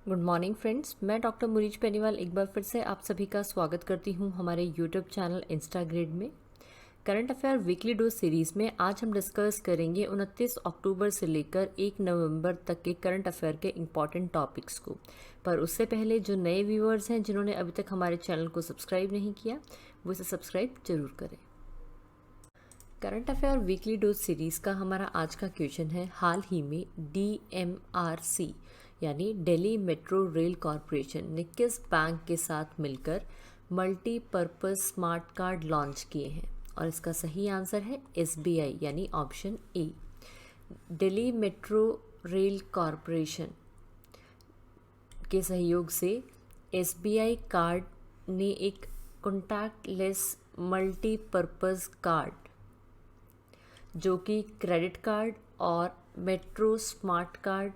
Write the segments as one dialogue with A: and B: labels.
A: Good morning friends, मैं doctor मुरीज पेनीवाल एक बार फिर से आप सभी का स्वागत करती हूं हमारे यूट्यूब चैनल इंस्टाग्रेड में। Current affair weekly dose series में आज हम डिस्कस करेंगे 29 अक्टूबर से लेकर 1 नवंबर तक के करंट अफेयर के इम्पॉर्टेंट टॉपिक्स को। पर उससे पहले जो नए व्यूअर्स हैं जिन्होंने अभी तक हमारे चैनल को सब्सक्राइब नहीं किया, वो इसे सब्सक्राइब जरूर करें। Current affair weekly dose series का हमारा आज का क्वेश्चन है, हाल ही में DMRC यानी दिल्ली मेट्रो रेल कॉरपोरेशन ने किस बैंक के साथ मिलकर मल्टीपर्पज़ स्मार्ट कार्ड लॉन्च किए हैं? और इसका सही आंसर है SBI यानी ऑप्शन ए। दिल्ली मेट्रो रेल कॉरपोरेशन के सहयोग से SBI कार्ड ने एक कॉन्टैक्टलेस मल्टीपर्पज़ कार्ड जो कि क्रेडिट कार्ड और मेट्रो स्मार्ट कार्ड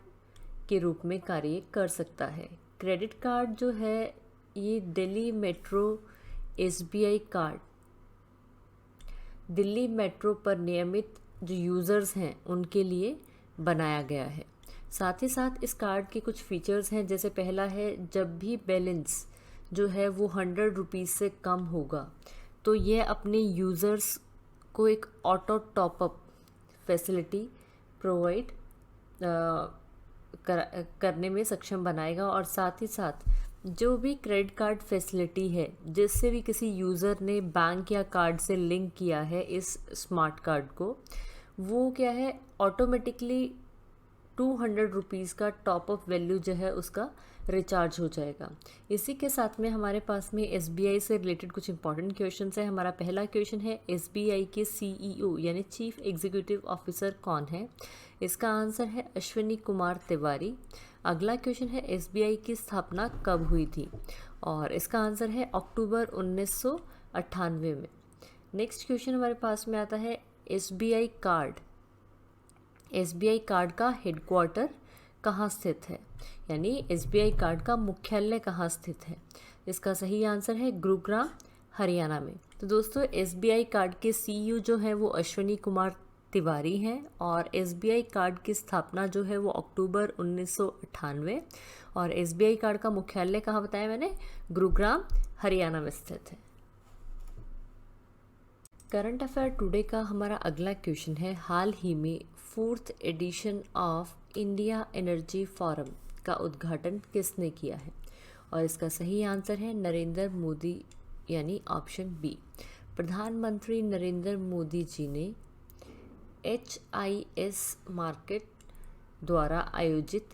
A: के रूप में कार्य कर सकता है। क्रेडिट कार्ड जो है ये Delhi metro SBI card Delhi metro पर नियमित जो यूज़र्स हैं उनके लिए बनाया गया है। साथ ही साथ इस कार्ड के कुछ फीचर्स हैं, जैसे पहला है, जब भी बैलेंस जो है वो 100 रुपीज़ से कम होगा तो यह अपने यूज़र्स को एक ऑटो टॉपअप फैसिलिटी प्रोवाइड करने में सक्षम बनाएगा। और साथ ही साथ जो भी क्रेडिट कार्ड फैसिलिटी है जिससे भी किसी यूज़र ने बैंक या कार्ड से लिंक किया है इस स्मार्ट कार्ड को, वो क्या है, ऑटोमेटिकली 200 रुपीज़ का टॉपअप वैल्यू जो है उसका रिचार्ज हो जाएगा। इसी के साथ में हमारे पास में SBI से रिलेटेड कुछ इंपॉर्टेंट क्वेश्चन है। हमारा पहला क्वेश्चन है, SBI के CEO यानी चीफ एग्जीक्यूटिव ऑफिसर कौन है? इसका आंसर है अश्विनी कुमार तिवारी। अगला क्वेश्चन है, SBI की स्थापना कब हुई थी? और इसका आंसर है अक्टूबर 1998 में। नेक्स्ट क्वेश्चन हमारे पास में आता है, SBI कार्ड का हेडक्वार्टर कहाँ स्थित है? यानी SBI कार्ड का मुख्यालय कहाँ स्थित है? इसका सही आंसर है गुरुग्राम, हरियाणा में। तो दोस्तों, SBI कार्ड के CEO जो हैं वो अश्विनी कुमार तिवारी हैं और SBI कार्ड की स्थापना जो है वो अक्टूबर 1998 और SBI कार्ड का मुख्यालय कहाँ बताया मैंने? गुरुग्राम, हरियाणा में स्थित है। करंट अफेयर टुडे का हमारा अगला क्वेश्चन है, हाल ही में 4th edition of India energy forum का उद्घाटन किसने किया है? और इसका सही आंसर है नरेंद्र मोदी यानी ऑप्शन बी। प्रधानमंत्री नरेंद्र मोदी जी ने HIS मार्केट द्वारा आयोजित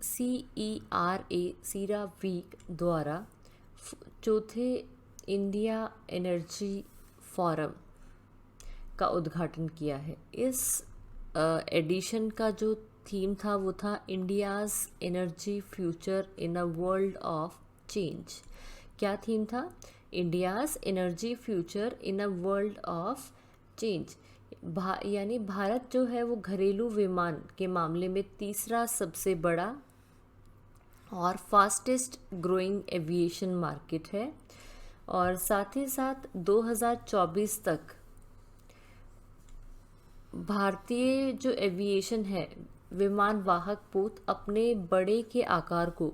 A: CERA वीक द्वारा चौथे इंडिया एनर्जी फोरम का उद्घाटन किया है। इस एडिशन का जो थीम था वो था India's energy future in a world of change. क्या थीम था? India's energy future in a world of change. यानी भारत जो है वो घरेलू विमान के मामले में तीसरा सबसे बड़ा और फास्टेस्ट ग्रोइंग एविएशन मार्केट है। और साथ ही साथ 2024 तक भारतीय जो एविएशन है, विमान वाहक पोत अपने बड़े के आकार को,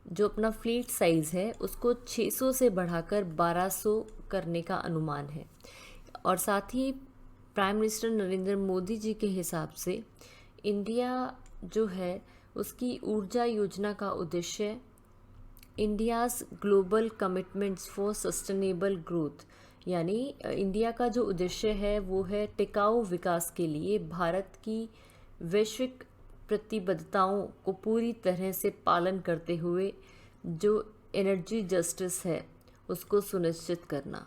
A: जो अपना फ्लीट साइज़ है उसको 600 से बढ़ाकर 1200 करने का अनुमान है। और साथ ही प्राइम मिनिस्टर नरेंद्र मोदी जी के हिसाब से इंडिया जो है उसकी ऊर्जा योजना का उद्देश्य India's global commitments for sustainable growth, यानी इंडिया का जो उद्देश्य है वो है टिकाऊ विकास के लिए भारत की वैश्विक प्रतिबद्धताओं को पूरी तरह से पालन करते हुए जो एनर्जी जस्टिस है उसको सुनिश्चित करना।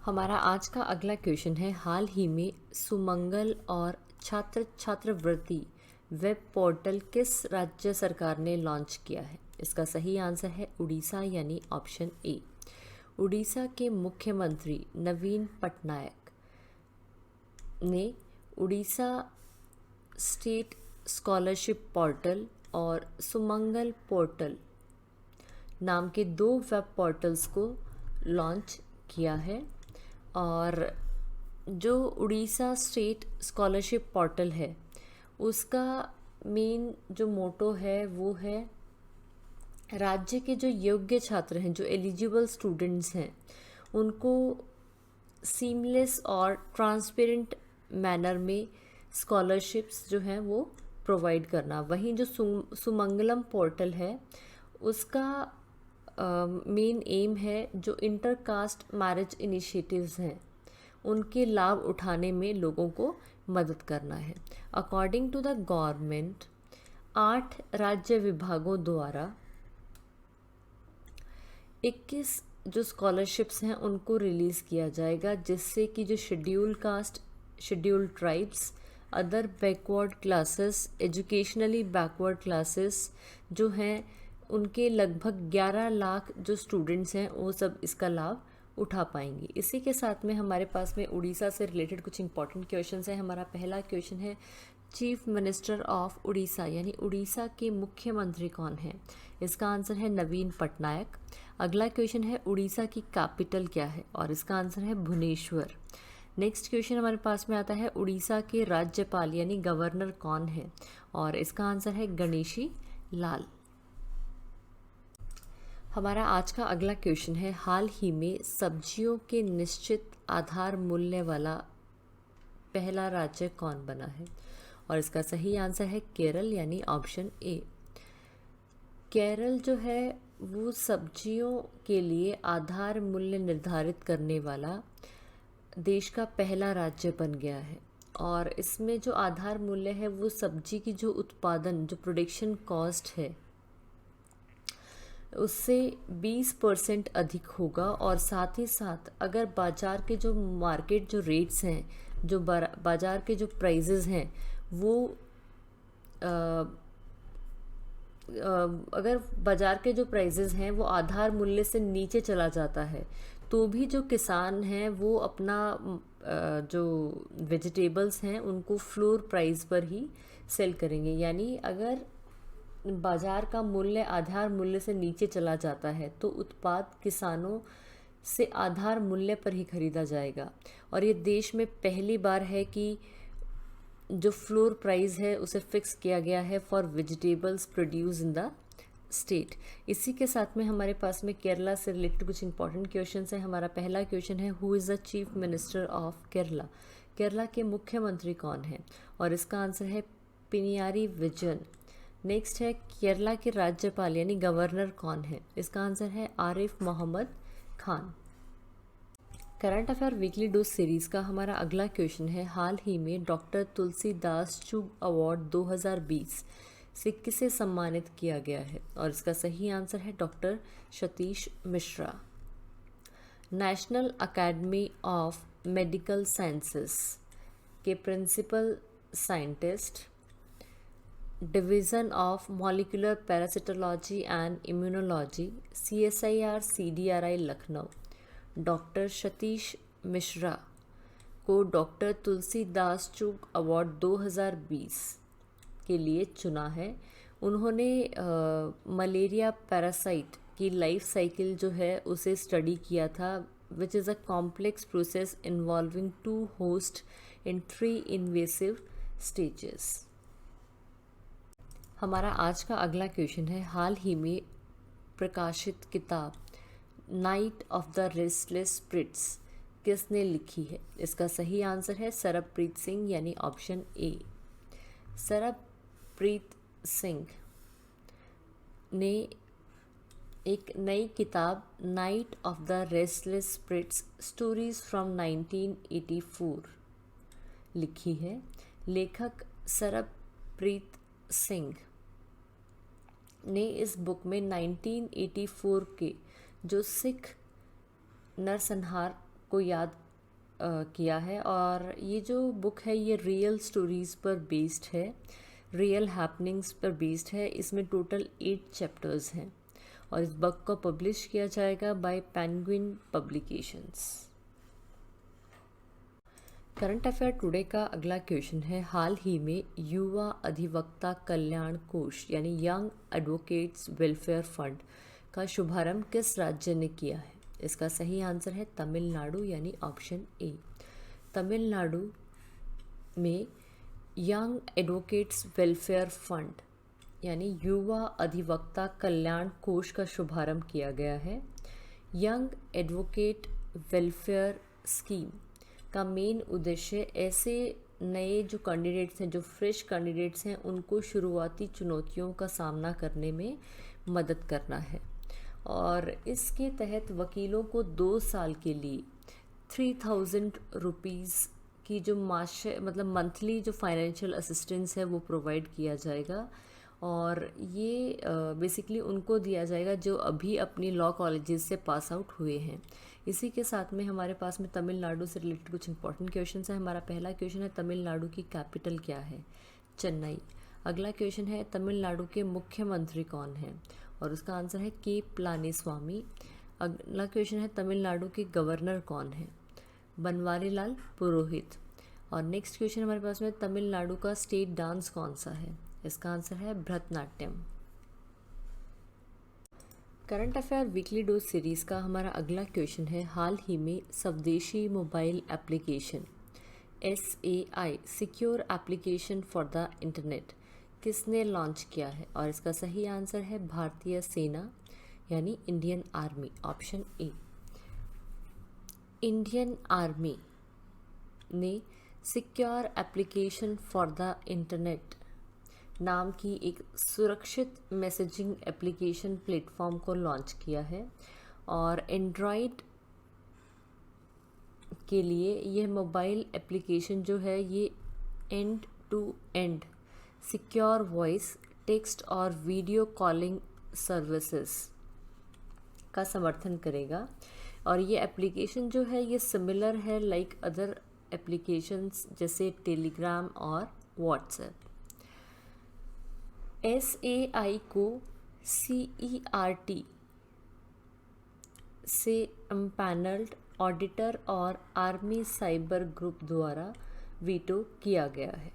A: हमारा आज का अगला क्वेश्चन है, हाल ही में सुमंगल और छात्रवृत्ति वेब पोर्टल किस राज्य सरकार ने लॉन्च किया है? इसका सही आंसर है उड़ीसा यानी ऑप्शन ए। उड़ीसा के मुख्यमंत्री नवीन पटनायक ने उड़ीसा स्टेट स्कॉलरशिप पोर्टल और सुमंगल पोर्टल नाम के 2 वेब पोर्टल्स को लॉन्च किया है। और जो उड़ीसा स्टेट स्कॉलरशिप पोर्टल है उसका मेन जो मोटो है वो है राज्य के जो योग्य छात्र हैं, जो एलिजिबल स्टूडेंट्स हैं, उनको सीमलेस और ट्रांसपेरेंट मैनर में स्कॉलरशिप्स जो हैं वो प्रोवाइड करना। वहीं जो सुमंगलम पोर्टल है उसका मेन एम है जो इंटर कास्ट मैरिज इनिशिएटिव्स हैं उनके लाभ उठाने में लोगों को मदद करना है। अकॉर्डिंग टू द गवर्नमेंट 8 राज्य विभागों द्वारा 21 जो स्कॉलरशिप्स हैं उनको रिलीज़ किया जाएगा, जिससे कि जो schedule caste, schedule tribes, other backward classes, educationally backward classes जो हैं उनके लगभग 11 लाख जो स्टूडेंट्स हैं वो सब इसका लाभ उठा पाएंगे। इसी के साथ में हमारे पास में उड़ीसा से रिलेटेड कुछ इंपॉर्टेंट क्वेश्चंस हैं। हमारा पहला क्वेश्चन है चीफ मिनिस्टर ऑफ उड़ीसा यानी उड़ीसा के मुख्यमंत्री कौन है? इसका आंसर है नवीन पटनायक। अगला क्वेश्चन है उड़ीसा की कैपिटल क्या है? और इसका आंसर है भुवनेश्वर। नेक्स्ट क्वेश्चन हमारे पास में आता है उड़ीसा के राज्यपाल यानी गवर्नर कौन है? और इसका आंसर है गणेशी लाल। हमारा आज का अगला क्वेश्चन है हाल ही में सब्जियों के निश्चित आधार मूल्य वाला पहला राज्य कौन बना है? और इसका सही आंसर है केरल यानी ऑप्शन ए। केरल जो है वो सब्जियों के लिए आधार मूल्य निर्धारित करने वाला देश का पहला राज्य बन गया है। और इसमें जो आधार मूल्य है वो सब्जी की जो उत्पादन, जो प्रोडक्शन कॉस्ट है उससे 20% अधिक होगा। और साथ ही साथ अगर बाज़ार के जो मार्केट जो रेट्स हैं, जो बाज़ार के जो प्राइजेज़ हैं वो अगर बाज़ार के जो प्राइजेज़ हैं वो आधार मूल्य से नीचे चला जाता है तो भी जो किसान हैं वो अपना जो वेजिटेबल्स हैं उनको फ्लोर प्राइस पर ही सेल करेंगे। यानी अगर बाज़ार का मूल्य आधार मूल्य से नीचे चला जाता है तो उत्पाद किसानों से आधार मूल्य पर ही खरीदा जाएगा। और ये देश में पहली बार है कि जो फ्लोर प्राइस है उसे फिक्स किया गया है for vegetables produce in the state. इसी के साथ में हमारे पास में केरला से रिलेटेड कुछ इंपॉर्टेंट क्वेश्चंस हैं। हमारा पहला क्वेश्चन है who is the chief minister of Kerala? Kerala के मुख्यमंत्री कौन है? और इसका आंसर है पिनियारी विजयन। नेक्स्ट है केरला के राज्यपाल यानी गवर्नर कौन है? इसका आंसर है Arif Mohammad Khan. Current affair weekly dose series का हमारा अगला क्वेश्चन है हाल ही में डॉक्टर तुलसीदास चुग अवार्ड 2020 से किसे सम्मानित किया गया है? और इसका सही आंसर है doctor Satish Mishra. National academy of medical sciences के principal scientist, division of molecular parasitology and immunology CSIR CDRI Lucknow, doctor Satish Mishra को डॉक्टर तुलसीदास चुग अवार्ड 2020 के लिए चुना है। उन्होंने मलेरिया पैरासाइट की लाइफ साइकिल जो है उसे स्टडी किया था, which is a complex process involving 2 host in 3 invasive stages. हमारा आज का अगला क्वेश्चन है हाल ही में प्रकाशित किताब night of the restless spirits किसने लिखी है? इसका सही आंसर है सरबप्रीत सिंह यानी ऑप्शन ए। सरबप्रीत सिंह ने एक नई किताब night of the restless spirits stories from 1984 लिखी है। लेखक सरबप्रीत सिंह ने इस बुक में 1984 के जो सिख नरसंहार को याद किया है। और ये जो बुक है ये रियल स्टोरीज़ पर बेस्ड है, रियल हैपनिंग्स पर बेस्ड है। इसमें टोटल 8 चैप्टर्स हैं और इस बुक को पब्लिश किया जाएगा by Penguin publications. Current affair today का अगला क्वेश्चन है हाल ही में युवा अधिवक्ता कल्याण कोष यानी यंग एडवोकेट्स वेलफेयर फंड का शुभारंभ किस राज्य ने किया है? इसका सही आंसर है तमिलनाडु यानी ऑप्शन ए। तमिलनाडु में यंग एडवोकेट्स वेलफेयर फंड यानी युवा अधिवक्ता कल्याण कोष का शुभारंभ किया गया है। यंग एडवोकेट वेलफेयर स्कीम का मेन उद्देश्य ऐसे नए जो कैंडिडेट्स हैं, जो फ्रेश कैंडिडेट्स हैं, उनको शुरुआती चुनौतियों का सामना करने में मदद करना है। और इसके तहत वकीलों को 2 साल के लिए 3000 रुपीज़ की जो मंथली जो फाइनेंशियल असिस्टेंस है वो प्रोवाइड किया जाएगा। और ये बेसिकली उनको दिया जाएगा जो अभी अपनी लॉ कॉलेजेस से पास आउट हुए हैं। इसी के साथ में हमारे पास में तमिलनाडु से रिलेटेड कुछ इंपॉर्टेंट क्वेश्चंस है। हमारा पहला क्वेश्चन है, तमिलनाडु की कैपिटल क्या है? चेन्नई। अगला क्वेश्चन है, तमिलनाडु के मुख्यमंत्री कौन हैं? और उसका आंसर है के पलानीस्वामी। अगला क्वेश्चन है, तमिलनाडु के गवर्नर कौन हैं? बनवारीलाल पुरोहित। और नेक्स्ट क्वेश्चन हमारे पास में, तमिलनाडु का स्टेट डांस कौन सा है? इसका आंसर है Bharatanatyam. Current affair weekly dose series का हमारा अगला क्वेश्चन है, हाल ही में स्वदेशी mobile application SAI secure application for the internet किसने लॉन्च किया है? और इसका सही आंसर है भारतीय सेना यानी Indian army, option A. Indian army ने secure application for the internet नाम की एक सुरक्षित मैसेजिंग एप्लीकेशन प्लेटफॉर्म को लॉन्च किया है। और एंड्रॉयड के लिए यह मोबाइल एप्लीकेशन जो है ये end to end secure voice, text और वीडियो कॉलिंग सर्विसेज का समर्थन करेगा। और ये एप्लीकेशन जो है ये सिमिलर है लाइक अदर एप्लीकेशंस जैसे टेलीग्राम और व्हाट्सएप। SAI को CERT से एम्पैनल्ड ऑडिटर और आर्मी साइबर ग्रुप द्वारा वीटो किया गया है।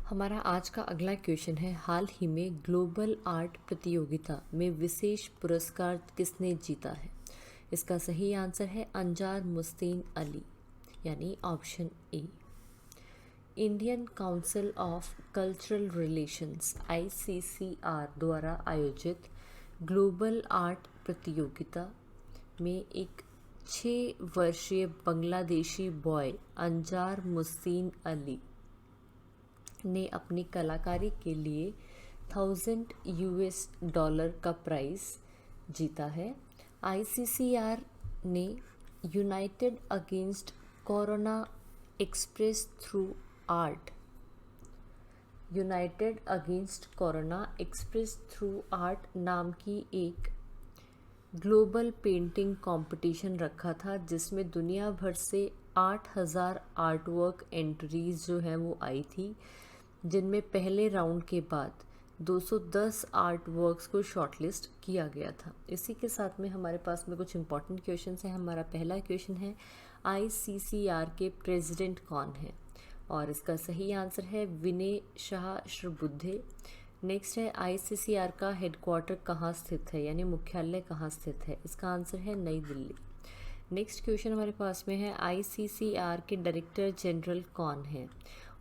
A: हमारा आज का अगला क्वेश्चन है, हाल ही में ग्लोबल आर्ट प्रतियोगिता में विशेष पुरस्कार किसने जीता है? इसका सही आंसर है अंजार मुस्तीन अली यानी option A. Indian council of cultural relations ICCR द्वारा आयोजित ग्लोबल आर्ट प्रतियोगिता में एक 6 वर्षीय बांग्लादेशी बॉय अंजार मुस्तीन अली ने अपनी कलाकारी के लिए $1000 का प्राइज जीता है। ICCR ने United against corona express through art United against corona express through art नाम की एक ग्लोबल पेंटिंग कंपटीशन रखा था, जिसमें दुनिया भर से 8000 आर्टवर्क एंट्रीज जो हैं वो आई थी, जिनमें पहले राउंड के बाद 210 आर्ट वर्क्स को शॉर्टलिस्ट किया गया था। इसी के साथ में हमारे पास में कुछ इंपॉर्टेंट क्वेश्चंस हैं। हमारा पहला क्वेश्चन है, ICCR के प्रेसिडेंट कौन है? और इसका सही आंसर है विनय सहस्रबुद्धे। नेक्स्ट है, ICCR का हेडक्वार्टर कहाँ स्थित है यानी मुख्यालय कहाँ स्थित है? इसका आंसर है नई दिल्ली। नेक्स्ट क्वेश्चन हमारे पास में है, ICCR के डायरेक्टर जनरल कौन है?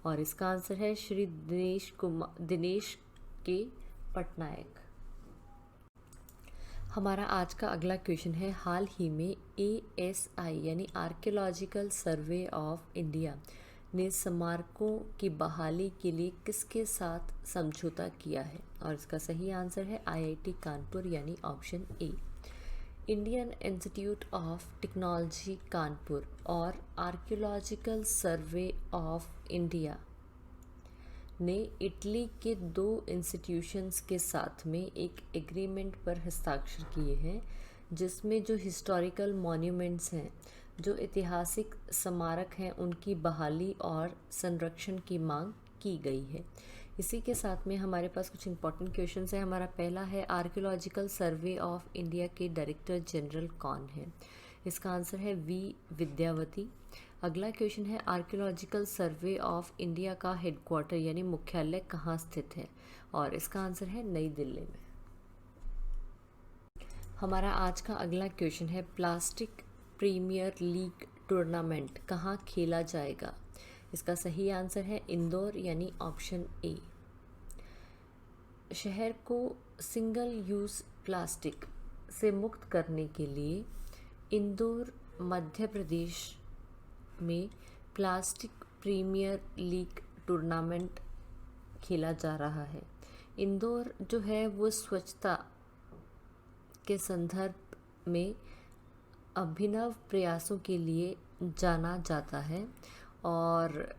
A: और इसका आंसर है श्री दिनेश के पटनायक। हमारा आज का अगला क्वेश्चन है, हाल ही में ASI यानी आर्कियोलॉजिकल सर्वे ऑफ इंडिया ने स्मारकों की बहाली के लिए किसके साथ समझौता किया है? और इसका सही आंसर है IIT कानपुर यानी option A. Indian institute of technology Kanpur और आर्कियोलॉजिकल सर्वे ऑफ इंडिया ने इटली के 2 इंस्टीट्यूशंस के साथ में एक एग्रीमेंट पर हस्ताक्षर किए हैं, जिसमें जो हिस्टोरिकल मॉन्यूमेंट्स हैं, जो ऐतिहासिक स्मारक हैं, उनकी बहाली और संरक्षण की मांग की गई है। इसी के साथ में हमारे पास कुछ इंपॉर्टेंट क्वेश्चंस हैं। हमारा पहला है, आर्कियोलॉजिकल सर्वे ऑफ इंडिया के डायरेक्टर जनरल कौन है? इसका आंसर है V विद्यावती। अगला क्वेश्चन है, आर्कियोलॉजिकल सर्वे ऑफ इंडिया का हेडक्वार्टर यानी मुख्यालय कहाँ स्थित है? और इसका आंसर है नई दिल्ली में। हमारा आज का अगला क्वेश्चन है, प्लास्टिक प्रीमियर लीग टूर्नामेंट कहाँ खेला जाएगा? इसका सही आंसर है इंदौर यानी ऑप्शन ए। शहर को सिंगल यूज़ प्लास्टिक से मुक्त करने के लिए इंदौर मध्य प्रदेश में प्लास्टिक प्रीमियर लीग टूर्नामेंट खेला जा रहा है। इंदौर जो है वो स्वच्छता के संदर्भ में अभिनव प्रयासों के लिए जाना जाता है और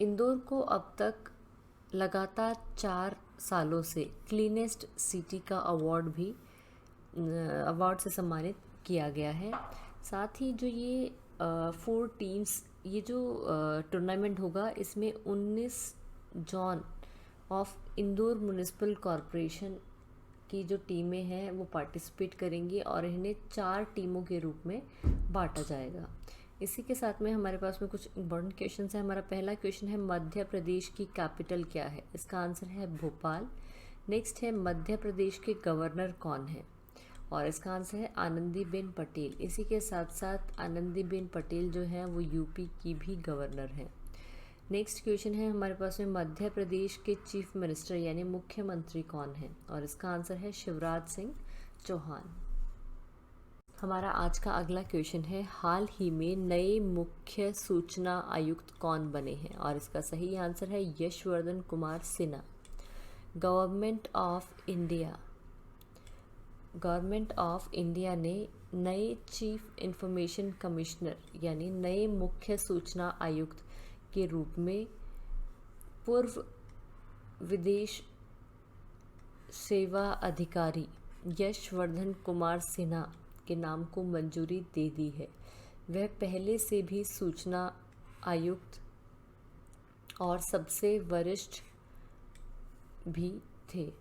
A: इंदौर को अब तक लगातार 4 सालों से क्लीनेस्ट सिटी का अवार्ड से सम्मानित किया गया है। साथ ही जो ये 4 टीम्स ये जो टूर्नामेंट होगा इसमें 19 zone of Indore municipal corporation की जो टीमें हैं वो पार्टिसिपेट करेंगी और इन्हें 4 टीमों के रूप में बांटा जाएगा। इसी के साथ में हमारे पास में कुछ इम्पोर्टेंट क्वेश्चन है। हमारा पहला क्वेश्चन है मध्य प्रदेश की कैपिटल क्या है? इसका आंसर है भोपाल। नेक्स्ट है मध्य प्रदेश के गवर्नर कौन है? और इसका आंसर है आनंदीबेन पटेल। इसी के साथ साथ आनंदीबेन पटेल जो है वो यूपी की भी गवर्नर हैं। नेक्स्ट क्वेश्चन है हमारे पास में मध्य प्रदेश के चीफ मिनिस्टर यानी मुख्यमंत्री कौन है? और इसका आंसर है शिवराज सिंह चौहान। हमारा आज का अगला क्वेश्चन है हाल ही में नए मुख्य सूचना आयुक्त कौन बने हैं? और इसका सही आंसर है Yashvardhan Kumar Sinha. Government of India ने नए चीफ इंफॉर्मेशन कमिश्नर यानी नए मुख्य सूचना आयुक्त के रूप में पूर्व विदेश सेवा अधिकारी यशवर्धन कुमार सिन्हा के नाम को मंजूरी दे दी है। वह पहले से भी सूचना आयुक्त और सबसे वरिष्ठ भी थे।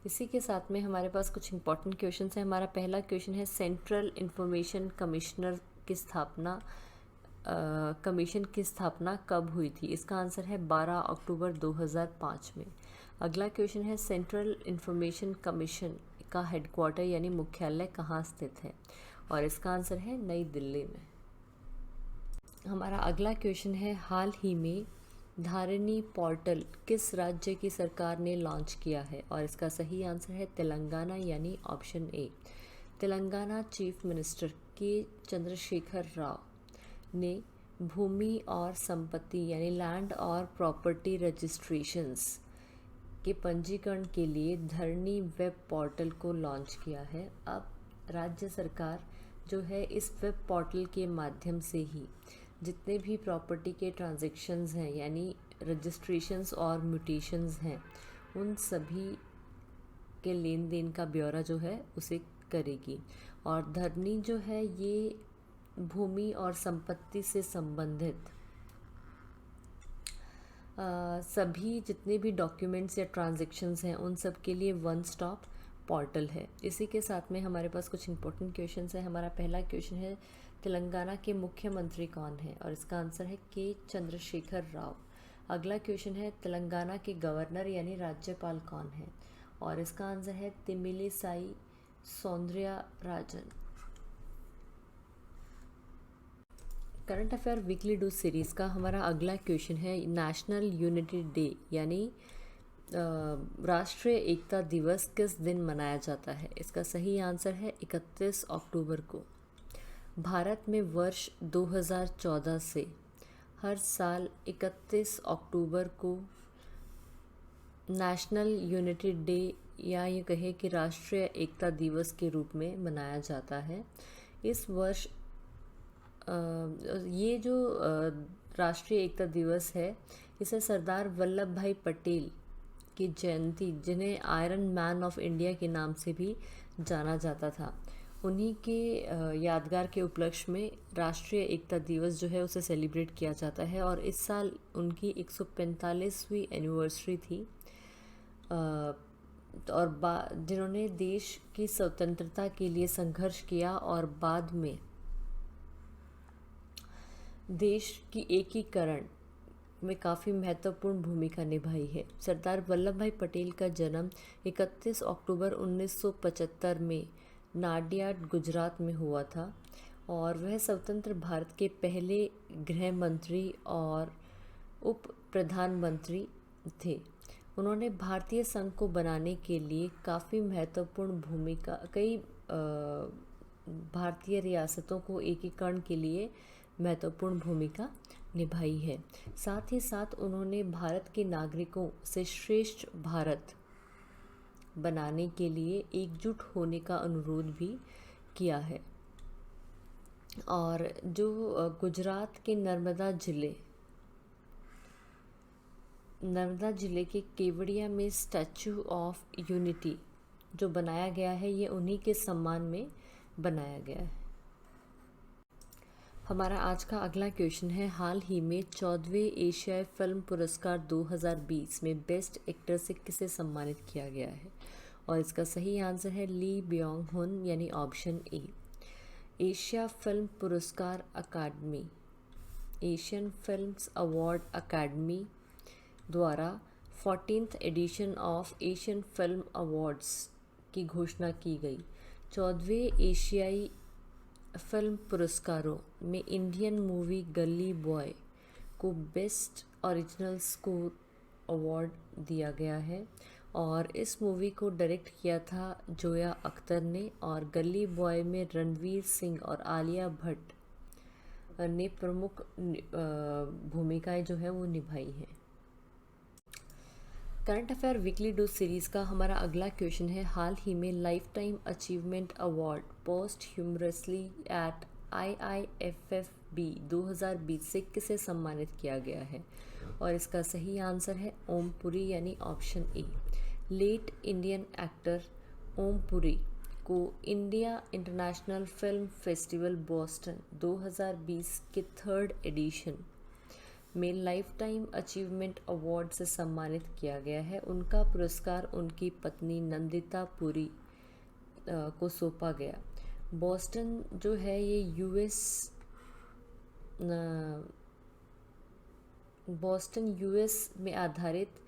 A: इसी के साथ में हमारे पास कुछ इंपॉर्टेंट क्वेश्चन हैं। हमारा पहला क्वेश्चन है सेंट्रल इंफॉर्मेशन कमीशन की स्थापना कब हुई थी? इसका आंसर है 12 अक्टूबर 2005 में। अगला क्वेश्चन है सेंट्रल इंफॉर्मेशन कमीशन का हेडक्वार्टर यानी मुख्यालय कहाँ स्थित है? और इसका आंसर है नई दिल्ली में। हमारा अगला क्वेश्चन है हाल ही में धारिनी पोर्टल किस राज्य की सरकार ने लॉन्च किया है? और इसका सही आंसर है तेलंगाना यानी ऑप्शन ए। तेलंगाना चीफ मिनिस्टर के चंद्रशेखर राव ने भूमि और संपत्ति यानी लैंड और प्रॉपर्टी रजिस्ट्रेशंस के पंजीकरण के लिए धरनी वेब पोर्टल को लॉन्च किया है। अब राज्य सरकार जो है इस वेब पोर्टल के माध्यम से ही जितने भी प्रॉपर्टी के ट्रांजैक्शंस हैं यानी रजिस्ट्रेशंस और म्यूटेशंस हैं उन सभी के लेन देन का ब्यौरा जो है उसे करेगी। और धरनी जो है ये भूमि और संपत्ति से संबंधित सभी जितने भी डॉक्यूमेंट्स या ट्रांजैक्शंस हैं उन सब के लिए वन स्टॉप पोर्टल है। इसी के साथ में हमारे पास कुछ इंपॉर्टेंट क्वेश्चन है। हमारा पहला क्वेश्चन है तेलंगाना के मुख्यमंत्री कौन है? और इसका आंसर है के चंद्रशेखर राव। अगला क्वेश्चन है तेलंगाना के गवर्नर यानी राज्यपाल कौन है? और इसका आंसर है Tamilisai Soundararajan. Current affair weekly dose series का हमारा अगला क्वेश्चन है नेशनल यूनिटी डे यानी राष्ट्रीय एकता दिवस किस दिन मनाया जाता है? इसका सही आंसर है 31 अक्टूबर को। भारत में वर्ष 2014 से हर साल 31 अक्टूबर को नेशनल यूनिटी डे या ये कहे कि राष्ट्रीय एकता दिवस के रूप में मनाया जाता है। इस वर्ष ये जो राष्ट्रीय एकता दिवस है इसे सरदार वल्लभ भाई पटेल की जयंती जिन्हें आयरन मैन ऑफ इंडिया के नाम से भी जाना जाता था उन्हीं के यादगार के उपलक्ष्य में राष्ट्रीय एकता दिवस जो है उसे सेलिब्रेट किया जाता है। और इस साल उनकी 145वीं एनिवर्सरी थी और जिन्होंने देश की स्वतंत्रता के लिए संघर्ष किया और बाद में देश की एकीकरण में काफ़ी महत्वपूर्ण भूमिका निभाई है। सरदार वल्लभ भाई पटेल का जन्म 31 अक्टूबर 1975 में नाडियाड गुजरात में हुआ था और वह स्वतंत्र भारत के पहले गृह मंत्री और उप प्रधानमंत्री थे। उन्होंने भारतीय संघ को बनाने के लिए काफ़ी महत्वपूर्ण भूमिका, कई भारतीय रियासतों को एकीकरण के लिए महत्वपूर्ण भूमिका निभाई है। साथ ही साथ उन्होंने भारत के नागरिकों से श्रेष्ठ भारत बनाने के लिए एकजुट होने का अनुरोध भी किया है। और जो गुजरात के नर्मदा जिले के केवड़िया में स्टैचू ऑफ यूनिटी जो बनाया गया है, ये उन्हीं के सम्मान में बनाया गया है। हमारा आज का अगला क्वेश्चन है, हाल ही में 14वें एशियाई फिल्म पुरस्कार 2020 में बेस्ट एक्टर से किसे सम्मानित किया गया है? और इसका सही आंसर है ली ब्योंग हुन, यानी ऑप्शन ए। एशिया फिल्म पुरस्कार अकादमी, एशियन फिल्म्स अवार्ड अकादमी द्वारा 14th edition of Asian film awards की घोषणा की गई। 14वें एशियाई फिल्म पुरस्कारों में इंडियन मूवी गली बॉय को बेस्ट ओरिजिनल स्कोर अवार्ड दिया गया है और इस मूवी को डायरेक्ट किया था जोया अख्तर ने, और गली बॉय में रणवीर सिंह और आलिया भट्ट ने प्रमुख भूमिकाएं जो है वो निभाई हैं। Current affair weekly dose series का हमारा अगला क्वेश्चन है, हाल ही में lifetime achievement award post humorously at IIFFB 2020 से किसे सम्मानित किया गया है? और इसका सही आंसर है ओम पुरी, यानी option A. Late Indian actor Om Puri को India international film festival Boston 2020 के 3rd एडिशन में लाइफ टाइम अचीवमेंट अवार्ड से सम्मानित किया गया है। उनका पुरस्कार उनकी पत्नी नंदिता पुरी को सौंपा गया। बोस्टन जो है ये यूएस में आधारित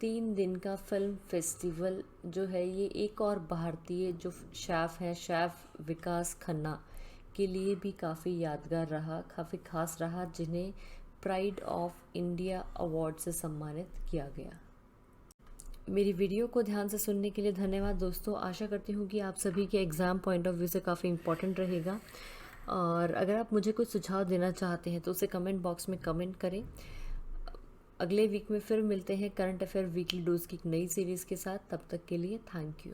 A: 3 दिन का फिल्म फेस्टिवल जो है ये एक और भारतीय जो शेफ हैं, शेफ विकास खन्ना के लिए भी काफ़ी यादगार रहा, काफ़ी खास रहा, जिन्हें प्राइड ऑफ इंडिया अवार्ड से सम्मानित किया गया। मेरी वीडियो को ध्यान से सुनने के लिए धन्यवाद दोस्तों। आशा करती हूँ कि आप सभी के एग्ज़ाम पॉइंट ऑफ व्यू से काफ़ी इम्पोर्टेंट रहेगा, और अगर आप मुझे कुछ सुझाव देना चाहते हैं तो उसे कमेंट बॉक्स में कमेंट करें। अगले वीक में फिर मिलते हैं करंट अफेयर वीकली डोज की एक नई सीरीज़ के साथ। तब तक के लिए थैंक यू।